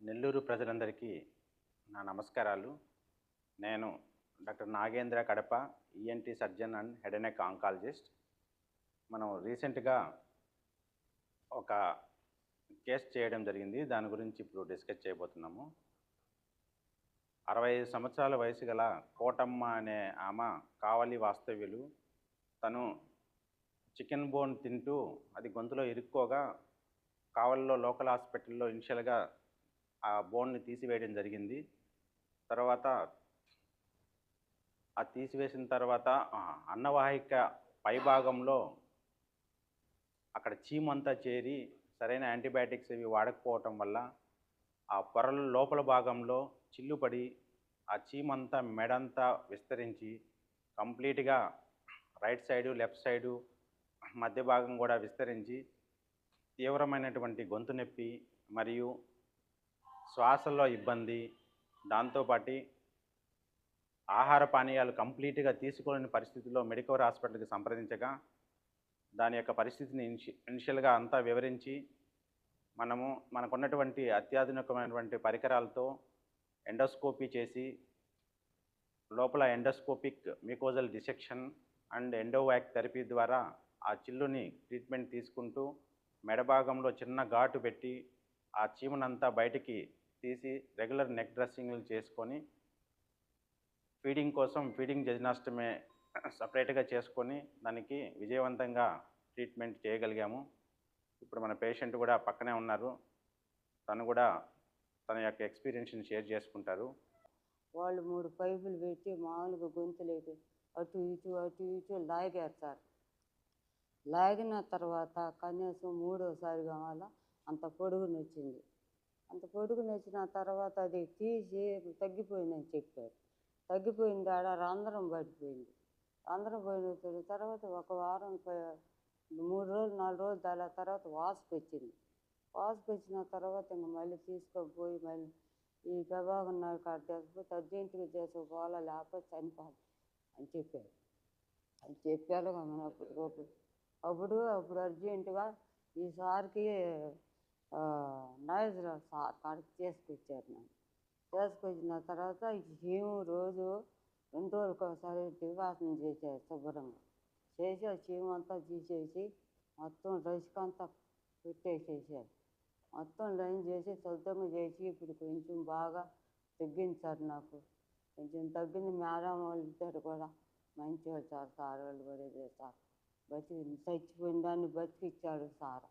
నెల్లూరు ప్రజలందరికీ నా నమస్కారాలు. నేను doctor Nagendra Kadapa, ENT surgeon and head and neck oncologist. మనం రీసెంట్గా ఒక కేస్ చేయడం జరిగింది. దాని గురించి ఇప్పుడు డిస్కస్ చేయబోతున్నాము. 65 సంవత్సరాల వయసు గల కోటమ్మ అనే ఆమె కావలి వాస్తవ్యులు. తను చికెన్ బోన్ తింటూ అది గొంతులో ఇరుక్కోగా కావలిలో లోకల్ హాస్పిటల్లో ఇనిషియల్గా ఆ బోన్ని తీసివేయడం జరిగింది. తర్వాత ఆ తీసివేసిన తర్వాత అన్నవాహిక పైభాగంలో అక్కడ చీమంతా చేరి సరైన యాంటీబయాటిక్స్ ఇవి వాడకపోవటం వల్ల ఆ పొరల లోపల భాగంలో చిల్లుపడి ఆ చీమంతా మెడంతా విస్తరించి కంప్లీట్గా రైట్ సైడు లెఫ్ట్ సైడు మధ్య భాగం కూడా విస్తరించి తీవ్రమైనటువంటి గొంతు నొప్పి మరియు శ్వాసలో ఇబ్బంది, దాంతోపాటు ఆహార పానీయాలు కంప్లీట్గా తీసుకోలేని పరిస్థితిలో మెడికవర్ హాస్పిటల్కి సంప్రదించగా దాని యొక్క పరిస్థితిని ఇనిషియల్గా అంతా వివరించి మనకున్నటువంటి అత్యాధునికమైనటువంటి పరికరాలతో ఎండోస్కోపీ చేసి లోపల endoscopic mucosal dissection and Endovac therapy ద్వారా ఆ చిల్లుని ట్రీట్మెంట్ తీసుకుంటూ మెడభాగంలో చిన్న ఘాటు పెట్టి ఆ చీమనంతా బయటికి తీసి రెగ్యులర్ నెక్ డ్రెస్సింగ్లు చేసుకొని ఫీడింగ్ జెజనాస్టమీ సపరేట్గా చేసుకొని దానికి విజయవంతంగా ట్రీట్మెంట్ చేయగలిగాము. ఇప్పుడు మన పేషెంట్ కూడా పక్కనే ఉన్నారు. తను కూడా తన యొక్క ఎక్స్పీరియన్స్ని షేర్ చేసుకుంటారు. వాళ్ళు 3 పైపులు పెట్టి మామూలుగా గొంతులోకి అటు ఇటు లాగారు సార్. లాగిన తర్వాత కనీసం 3వసారి కావాలా అంత పొడుగుని వచ్చింది. అంత పొడుగుని వచ్చిన తర్వాత అది తీసి తగ్గిపోయిందని చెప్పారు. తగ్గిపోయింది, ఆడ రంధ్రం పడిపోయింది. రంధ్రం పోయిన తర్వాత ఒక వారం 3 రోజులు 4 రోజులు తర్వాత వాసుకు వచ్చింది. వాసుకు వచ్చిన తర్వాత ఇంక మళ్ళీ తీసుకొని మళ్ళీ ఈ గబాగం కాడ తీసుకుపోతే అర్జెంటుగా చేసుకోవాలా లేకపోతే చనిపోవాలి అని చెప్పారు. అని చెప్పారు. అప్పుడు అర్జెంటుగా ఈసారికి నాగేశ్వరరావు సార్ కాడికి చేసుకొచ్చారు. నన్ను చేసుకొచ్చిన తర్వాత మేము రోజు 2 రోజులకు ఒకసారి దివాసన చేశారు. శుభ్రంగా చేసి ఆ చీమ అంతా తీసేసి మొత్తం రసికంతా పెట్టేసేసారు. మొత్తం లైన్ చేసి శుద్ధంగా చేసి ఇప్పుడు కొంచెం బాగా తగ్గింది సార్. నాకు కొంచెం తగ్గింది. మేడం వాళ్ళు ఇద్దరు కూడా మంచి వాళ్ళు సార్. సార్ వాళ్ళు కూడా చేస్తారు. చచ్చిపోయిన దాన్ని బతికిచ్చాడు సార్.